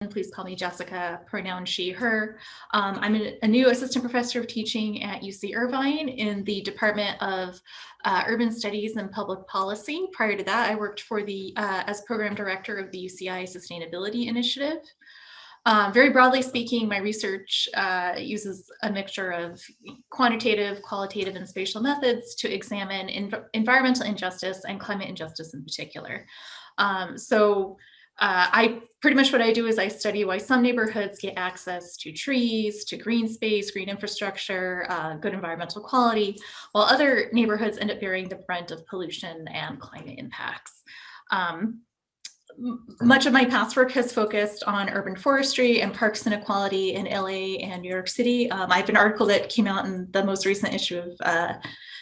Please call me Jessica, pronoun she, her. I'm a new assistant professor of teaching at UC Irvine in the Department of Urban Studies and Public Policy. Prior to that, I worked for as program director of the UCI Sustainability Initiative. Very broadly speaking, my research uses a mixture of quantitative, qualitative, and spatial methods to examine environmental injustice and climate injustice in particular. Pretty much what I do is I study why some neighborhoods get access to trees, to green space, green infrastructure, good environmental quality, while other neighborhoods end up bearing the brunt of pollution and climate impacts. Much of my past work has focused on urban forestry and parks inequality in LA and New York City. I have an article that came out in the most recent issue of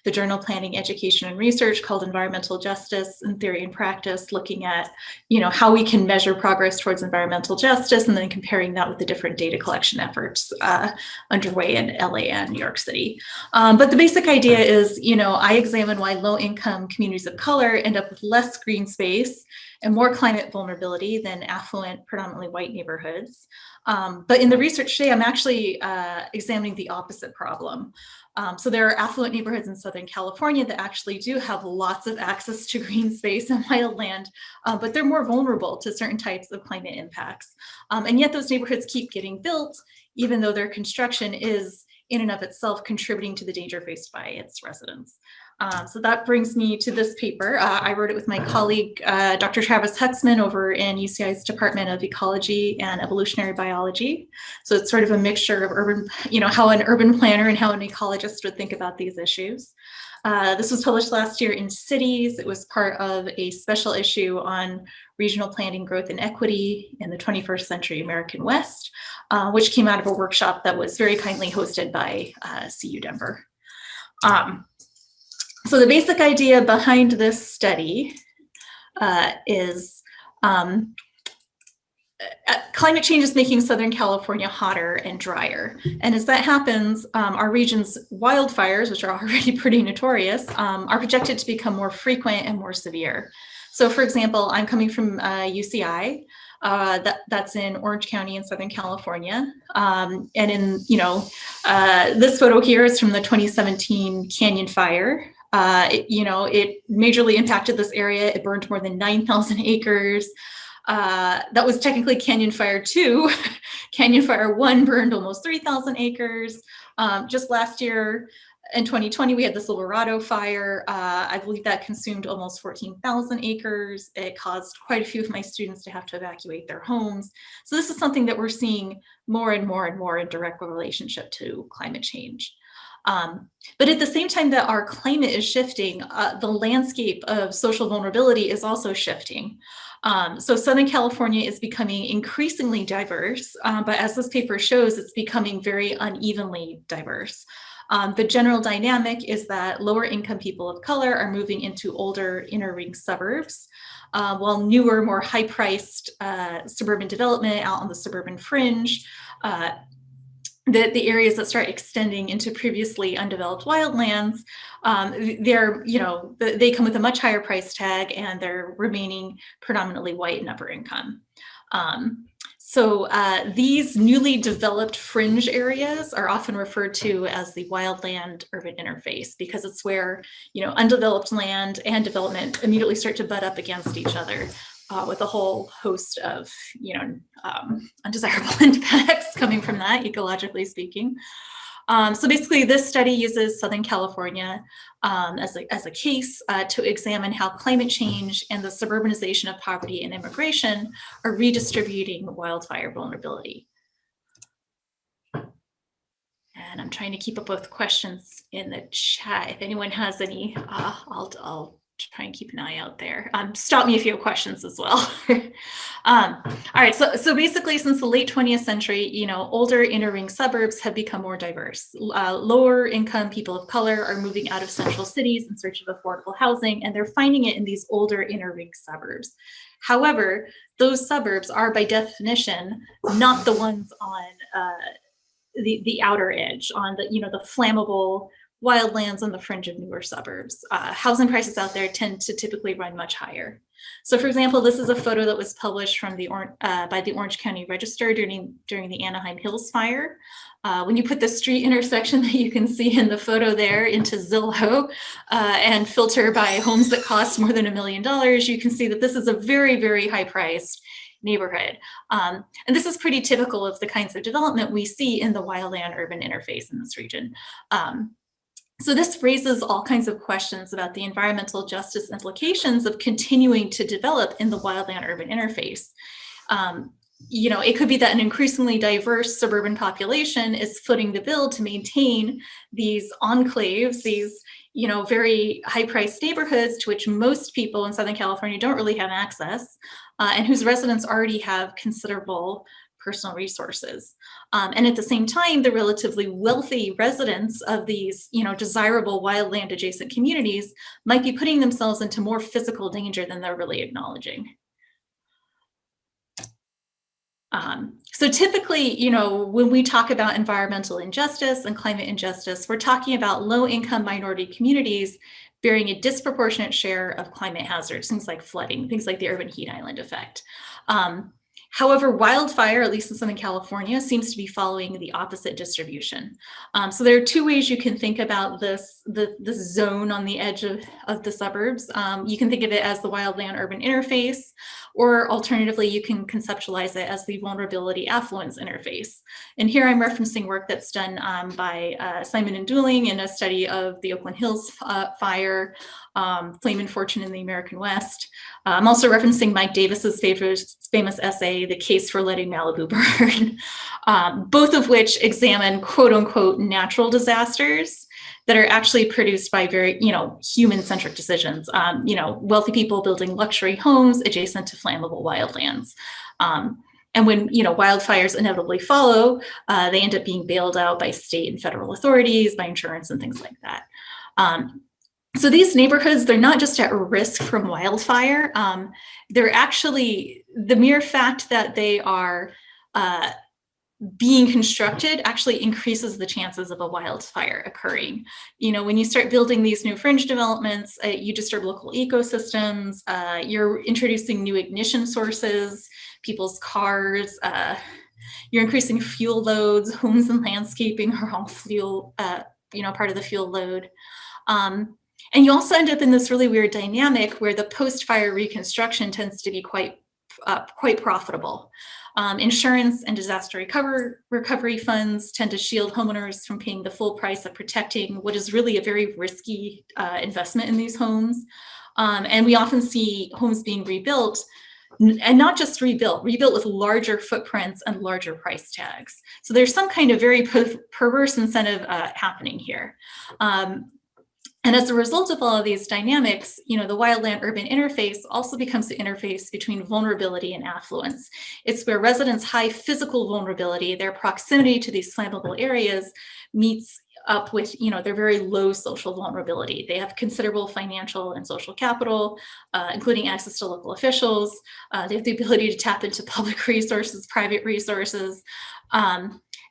the journal Planning, Education, and Research called Environmental Justice in Theory and Practice, looking at how we can measure progress towards environmental justice and then comparing that with the different data collection efforts underway in LA and New York City. But the basic idea is, I examine why low-income communities of color end up with less green space and more climate vulnerability than affluent, predominantly white neighborhoods. But in the research today, I'm actually examining the opposite problem. So there are affluent neighborhoods in Southern California that actually do have lots of access to green space and wildland, but they're more vulnerable to certain types of climate impacts. And yet those neighborhoods keep getting built, even though their construction is in and of itself contributing to the danger faced by its residents. So that brings me to this paper. I wrote it with my colleague, Dr. Travis Huxman over in UCI's Department of Ecology and Evolutionary Biology. So it's sort of a mixture of urban, how an urban planner and how an ecologist would think about these issues. This was published last year in Cities. It was part of a special issue on regional planning, growth, and equity in the 21st century American West, which came out of a workshop that was very kindly hosted by CU Denver. So the basic idea behind this study is climate change is making Southern California hotter and drier. And as that happens, our region's wildfires, which are already pretty notorious, are projected to become more frequent and more severe. So for example, I'm coming from UCI, that's in Orange County in Southern California. And in, this photo here is from the 2017 Canyon Fire. It majorly impacted this area. It burned more than 9,000 acres. That was technically Canyon Fire 2. Canyon Fire 1 burned almost 3,000 acres. Just last year in 2020, we had the Silverado fire. I believe that consumed almost 14,000 acres. It caused quite a few of my students to have to evacuate their homes. So this is something that we're seeing more and more and more in direct relationship to climate change. But at the same time that our climate is shifting, the landscape of social vulnerability is also shifting. So Southern California is becoming increasingly diverse, but as this paper shows, it's becoming very unevenly diverse. The general dynamic is that lower income people of color are moving into older inner ring suburbs, while newer, more high-priced suburban development out on the suburban fringe, the areas that start extending into previously undeveloped wildlands, they come with a much higher price tag and they're remaining predominantly white and upper income. So these newly developed fringe areas are often referred to as the wildland-urban interface because it's where undeveloped land and development immediately start to butt up against each other. With a whole host of, undesirable impacts coming from that, ecologically speaking. So basically, this study uses Southern California as a case to examine how climate change and the suburbanization of poverty and immigration are redistributing wildfire vulnerability. And I'm trying to keep up with questions in the chat. If anyone has any, I'll try and keep an eye out there. Stop me if you have questions as well. All right, so basically since the late 20th century, older inner ring suburbs have become more diverse. Lower income people of color are moving out of central cities in search of affordable housing, and they're finding it in these older inner ring suburbs. However, those suburbs are by definition not the ones on the outer edge, on the flammable wildlands on the fringe of newer suburbs. Housing prices out there tend to typically run much higher. So for example, this is a photo that was published from by the Orange County Register during the Anaheim Hills fire. When you put the street intersection that you can see in the photo there into Zillow and filter by homes that cost more than $1 million, you can see that this is a very, very high priced neighborhood. And this is pretty typical of the kinds of development we see in the wildland-urban interface in this region. So this raises all kinds of questions about the environmental justice implications of continuing to develop in the wildland-urban interface. It could be that an increasingly diverse suburban population is footing the bill to maintain these enclaves, these very high-priced neighborhoods to which most people in Southern California don't really have access, and whose residents already have considerable personal resources. And at the same time, the relatively wealthy residents of these, desirable wildland adjacent communities might be putting themselves into more physical danger than they're really acknowledging. So typically, when we talk about environmental injustice and climate injustice, we're talking about low-income minority communities bearing a disproportionate share of climate hazards, things like flooding, things like the urban heat island effect. However, wildfire, at least in Southern California, seems to be following the opposite distribution. So there are two ways you can think about this zone on the edge of the suburbs. You can think of it as the wildland-urban interface, or alternatively, you can conceptualize it as the vulnerability-affluence interface. And here I'm referencing work that's done by Simon and Dooling in a study of the Oakland Hills fire, Flame and Fortune in the American West. I'm also referencing Mike Davis's famous essay, The Case for Letting Malibu Burn, both of which examine quote unquote natural disasters that are actually produced by very, human-centric decisions. Wealthy people building luxury homes adjacent to flammable wildlands. And when wildfires inevitably follow, they end up being bailed out by state and federal authorities, by insurance and things like that. So these neighborhoods, they're not just at risk from wildfire. They're actually, the mere fact that they are being constructed actually increases the chances of a wildfire occurring. When you start building these new fringe developments, you disturb local ecosystems, you're introducing new ignition sources, people's cars, you're increasing fuel loads, homes and landscaping are all fuel, part of the fuel load. And you also end up in this really weird dynamic where the post-fire reconstruction tends to be quite profitable. Insurance and disaster recovery funds tend to shield homeowners from paying the full price of protecting what is really a very risky investment in these homes. And we often see homes being rebuilt, and not just rebuilt with larger footprints and larger price tags. So there's some kind of very perverse incentive happening here. And as a result of all of these dynamics, the wildland-urban interface also becomes the interface between vulnerability and affluence. It's where residents' high physical vulnerability, their proximity to these flammable areas, meets up with their very low social vulnerability. They have considerable financial and social capital, including access to local officials. They have the ability to tap into public resources, private resources.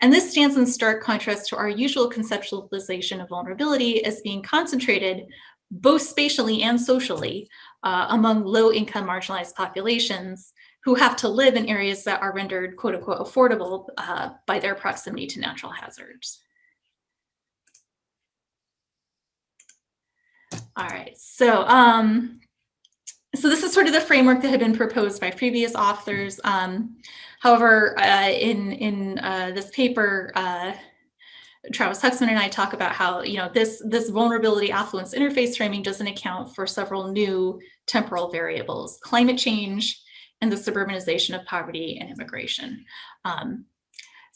And this stands in stark contrast to our usual conceptualization of vulnerability as being concentrated both spatially and socially among low-income marginalized populations who have to live in areas that are rendered quote unquote affordable by their proximity to natural hazards. All right, so this is sort of the framework that had been proposed by previous authors. However, in this paper, Travis Huxman and I talk about how this vulnerability affluence interface framing doesn't account for several new temporal variables: climate change and the suburbanization of poverty and immigration.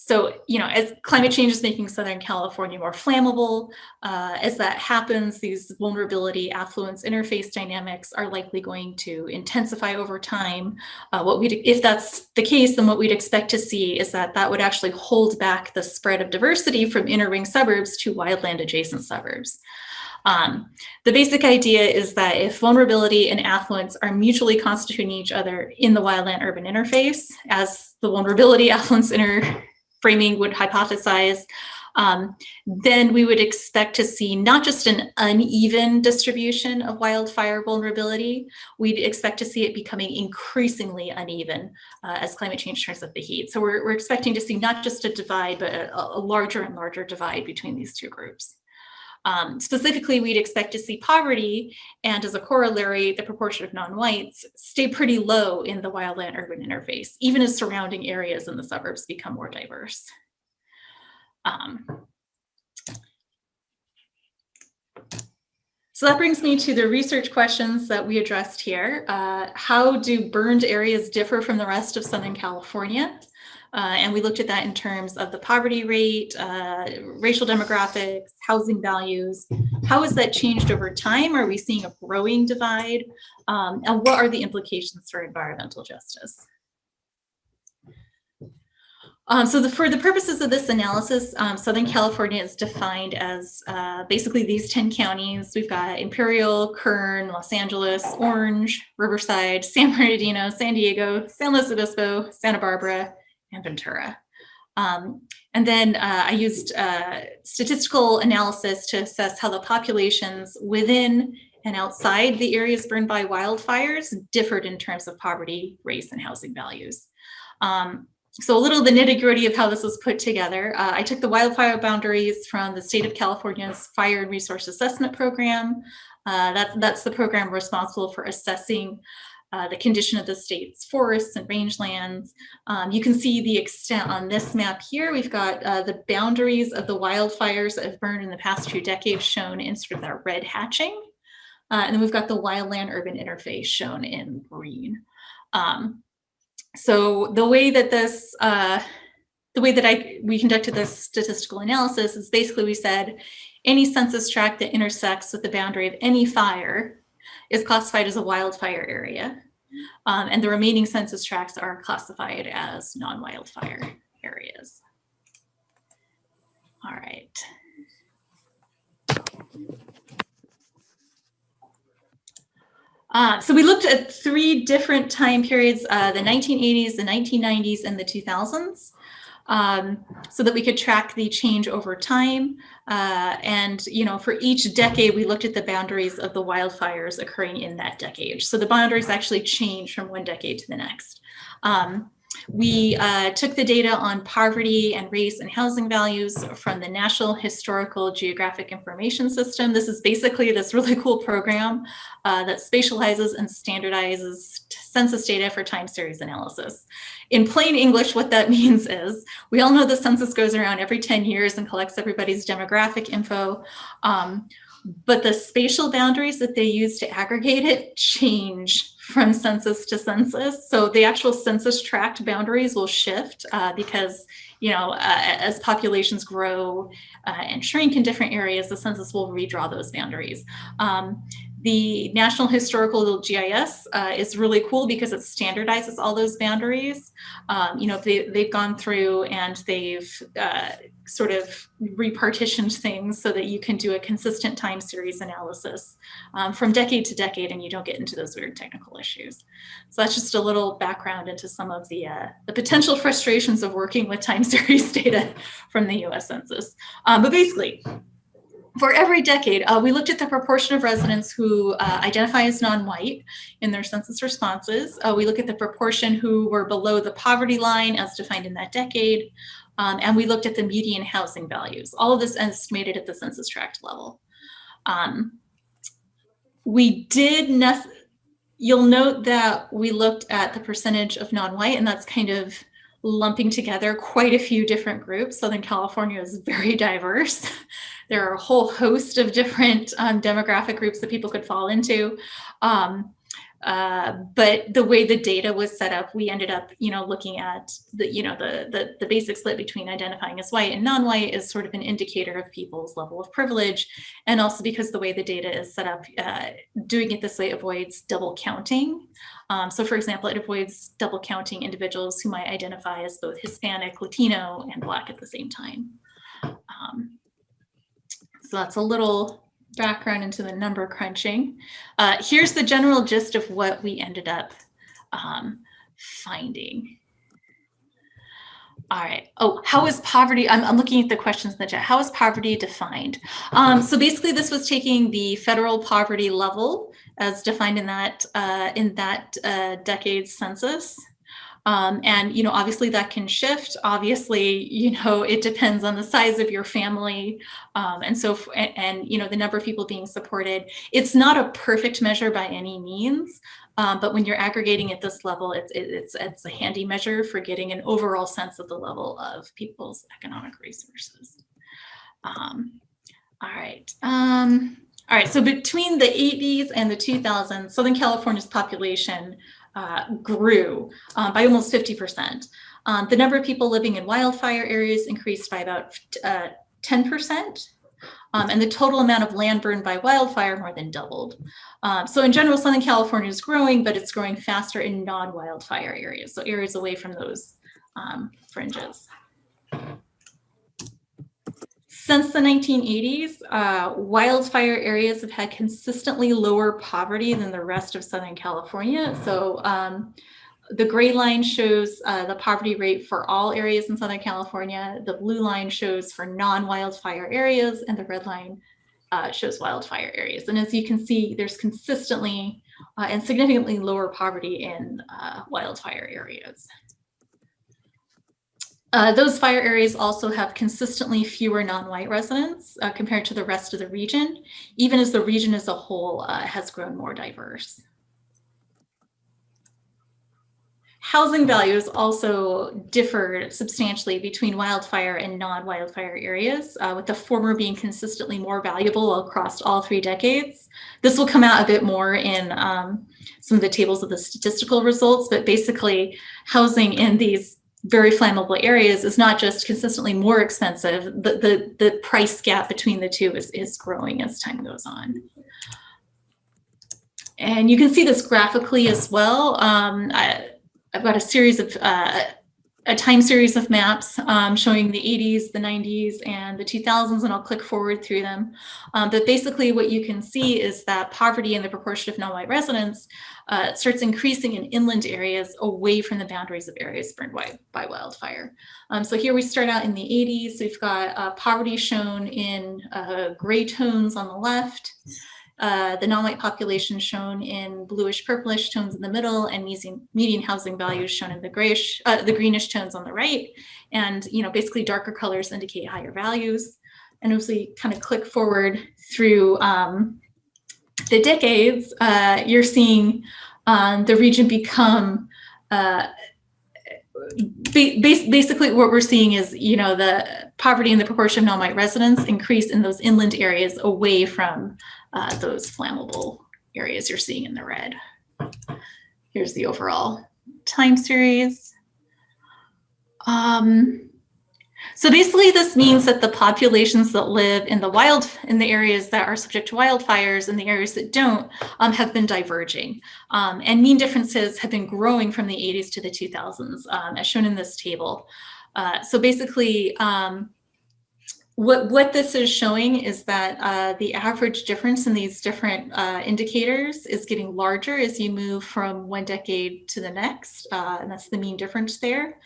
So, as climate change is making Southern California more flammable, as that happens, these vulnerability affluence interface dynamics are likely going to intensify over time. If that's the case, then what we'd expect to see is that would actually hold back the spread of diversity from inner ring suburbs to wildland adjacent suburbs. The basic idea is that if vulnerability and affluence are mutually constituting each other in the wildland-urban interface, as the vulnerability affluence framing would hypothesize, then we would expect to see not just an uneven distribution of wildfire vulnerability, we'd expect to see it becoming increasingly uneven as climate change turns up the heat. So we're expecting to see not just a divide, but a larger and larger divide between these two groups. Specifically, we'd expect to see poverty and, as a corollary, the proportion of non-whites stay pretty low in the wildland-urban interface, even as surrounding areas in the suburbs become more diverse. So that brings me to the research questions that we addressed here. How do burned areas differ from the rest of Southern California? And we looked at that in terms of the poverty rate, racial demographics, housing values. How has that changed over time? Are we seeing a growing divide? And what are the implications for environmental justice? For the purposes of this analysis, Southern California is defined as basically these 10 counties. We've got Imperial, Kern, Los Angeles, Orange, Riverside, San Bernardino, San Diego, San Luis Obispo, Santa Barbara, and Ventura. And then I used statistical analysis to assess how the populations within and outside the areas burned by wildfires differed in terms of poverty, race, and housing values. So a little of the nitty-gritty of how this was put together. I took the wildfire boundaries from the state of California's Fire and Resource Assessment Program. That's the program responsible for assessing the condition of the state's forests and rangelands. You can see the extent on this map here. We've got the boundaries of the wildfires that have burned in the past few decades shown in sort of that red hatching. And then we've got the wildland-urban interface shown in green. So the way that this, we conducted this statistical analysis is basically we said any census tract that intersects with the boundary of any fire is classified as a wildfire area, and the remaining census tracts are classified as non-wildfire areas. All right. So we looked at 3 different time periods, the 1980s, the 1990s, and the 2000s, so that we could track the change over time. And, for each decade, we looked at the boundaries of the wildfires occurring in that decade. So the boundaries actually change from one decade to the next. We took the data on poverty and race and housing values from the National Historical Geographic Information System. This is basically this really cool program that spatializes and standardizes census data for time series analysis. In plain English, what that means is we all know the census goes around every 10 years and collects everybody's demographic info. But the spatial boundaries that they use to aggregate it change from census to census. So the actual census tract boundaries will shift because, as populations grow and shrink in different areas, the census will redraw those boundaries. The National Historical GIS is really cool because it standardizes all those boundaries. They've gone through and they've sort of repartitioned things so that you can do a consistent time series analysis from decade to decade, and you don't get into those weird technical issues. So that's just a little background into some of the potential frustrations of working with time series data from the US Census. But basically, for every decade, we looked at the proportion of residents who identify as non-white in their census responses. We look at the proportion who were below the poverty line as defined in that decade. And we looked at the median housing values. All of this estimated at the census tract level. You'll note that we looked at the percentage of non-white, and that's kind of lumping together quite a few different groups. Southern California is very diverse. There are a whole host of different demographic groups that people could fall into. But the way the data was set up, we ended up, looking at the basic split between identifying as white and non-white is sort of an indicator of people's level of privilege. And also because the way the data is set up, doing it this way avoids double counting. So for example, it avoids double counting individuals who might identify as both Hispanic, Latino, and Black at the same time. So that's a little background into the number crunching. Here's the general gist of what we ended up finding. All right. Oh, how is poverty? I'm looking at the questions in the chat. How is poverty defined? So basically, this was taking the federal poverty level as defined in that decade's census. And, you know, obviously that can shift. Obviously, you know, it depends on the size of your family. And you know, the number of people being supported. It's not a perfect measure by any means. But when you're aggregating at this level, it's a handy measure for getting an overall sense of the level of people's economic resources. All right. All right, so between the 80s and the 2000s, Southern California's population grew by almost 50%. The number of people living in wildfire areas increased by about 10%. And the total amount of land burned by wildfire more than doubled. So in general, Southern California is growing, but it's growing faster in non-wildfire areas, so areas away from those fringes. Since the 1980s, wildfire areas have had consistently lower poverty than the rest of Southern California. So the gray line shows the poverty rate for all areas in Southern California. The blue line shows for non-wildfire areas, and the red line shows wildfire areas. And as you can see, there's consistently and significantly lower poverty in wildfire areas. Those fire areas also have consistently fewer non-white residents compared to the rest of the region, even as the region as a whole has grown more diverse. Housing values also differ substantially between wildfire and non-wildfire areas, with the former being consistently more valuable across all 3 decades. This will come out a bit more in some of the tables of the statistical results, but basically housing in these very flammable areas is not just consistently more expensive, the price gap between the two is growing as time goes on. And you can see this graphically as well. I've got a series of a time series of maps showing the 80s, the 90s, and the 2000s, and I'll click forward through them. But basically what you can see is that poverty in the proportion of non-white residents starts increasing in inland areas away from the boundaries of areas burned by wildfire. So here we start out in the 80s. We've got poverty shown in gray tones on the left. The non-white population shown in bluish purplish tones in the middle, and median housing values shown in the grayish, the greenish tones on the right. And you know, basically darker colors indicate higher values. And as we kind of click forward through the decades, you're seeing the region become basically what we're seeing is, you know, the poverty in the proportion of non-white residents increase in those inland areas away from those flammable areas you're seeing in the red. Here's the overall time series. So basically this means that the populations that live in the areas that are subject to wildfires and the areas that don't have been diverging. And mean differences have been growing from the 80s to the 2000s, as shown in this table. So basically, what this is showing is that the average difference in these different indicators is getting larger as you move from one decade to the next, and that's the mean difference there.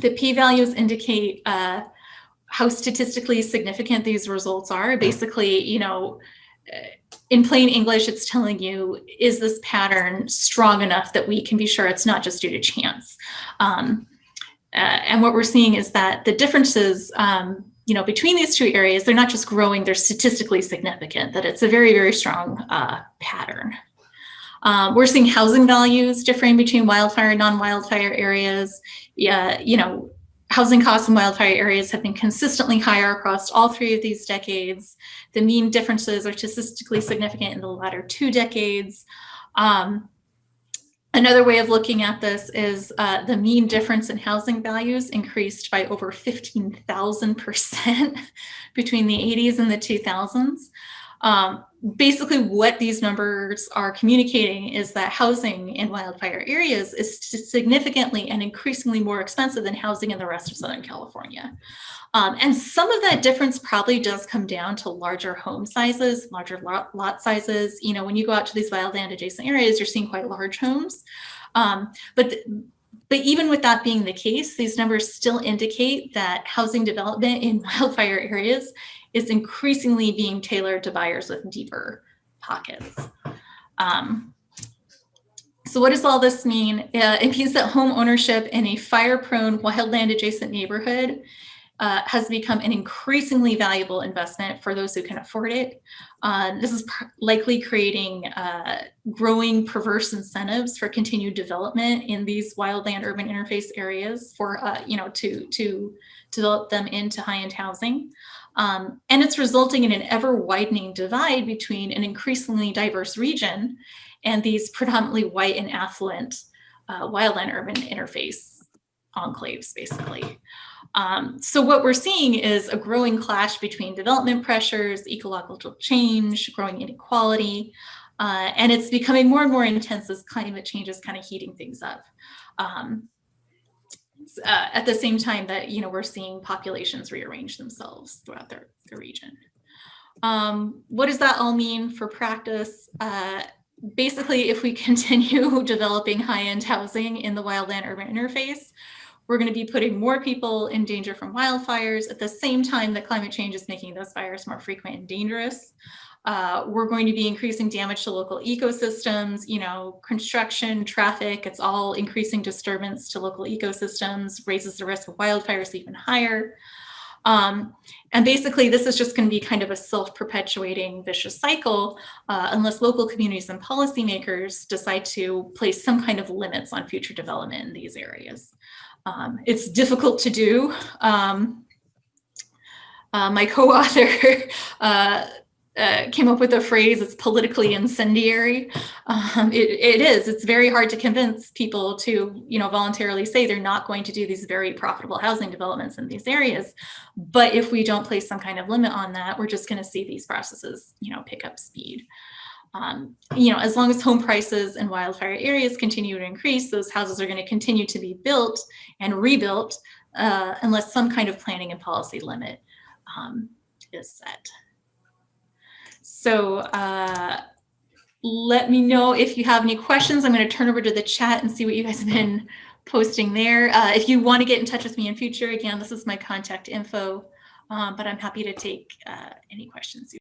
The p-values indicate how statistically significant these results are. Basically, you know, in plain English, it's telling you, is this pattern strong enough that we can be sure it's not just due to chance? And what we're seeing is that the differences, you know, between these two areas, they're not just growing, they're statistically significant, that it's a very, very strong pattern. We're seeing housing values differing between wildfire and non-wildfire areas. Yeah, you know, housing costs in wildfire areas have been consistently higher across all 3 of these decades. The mean differences are statistically significant in the latter 2 decades. Another way of looking at this is the mean difference in housing values increased by over 15,000% between the 80s and the 2000s. Basically, what these numbers are communicating is that housing in wildfire areas is significantly and increasingly more expensive than housing in the rest of Southern California. And some of that difference probably does come down to larger home sizes, larger lot sizes. You know, when you go out to these wildland adjacent areas, you're seeing quite large homes. But But even with that being the case, these numbers still indicate that housing development in wildfire areas is increasingly being tailored to buyers with deeper pockets. So what does all this mean? It means that home ownership in a fire-prone wildland adjacent neighborhood has become an increasingly valuable investment for those who can afford it. This is likely creating growing perverse incentives for continued development in these wildland-urban interface areas for, to develop them into high-end housing. And it's resulting in an ever-widening divide between an increasingly diverse region and these predominantly white and affluent wildland-urban interface enclaves, basically. So what we're seeing is a growing clash between development pressures, ecological change, growing inequality, and it's becoming more and more intense as climate change is kind of heating things up. At the same time that, we're seeing populations rearrange themselves throughout the region. What does that all mean for practice? Basically, if we continue developing high-end housing in the wildland-urban interface, we're going to be putting more people in danger from wildfires at the same time that climate change is making those fires more frequent and dangerous. We're going to be increasing damage to local ecosystems, construction, traffic, it's all increasing disturbance to local ecosystems, raises the risk of wildfires even higher. And basically, this is just going to be kind of a self-perpetuating vicious cycle unless local communities and policymakers decide to place some kind of limits on future development in these areas. It's difficult to do. My co-author came up with a phrase, it's politically incendiary. It is, it's very hard to convince people to, voluntarily say they're not going to do these very profitable housing developments in these areas. But if we don't place some kind of limit on that, we're just going to see these processes, pick up speed. As long as home prices in wildfire areas continue to increase, those houses are going to continue to be built and rebuilt unless some kind of planning and policy limit is set. So let me know if you have any questions. I'm going to turn over to the chat and see what you guys have been posting there. If you want to get in touch with me in future, again, this is my contact info, but I'm happy to take any questions you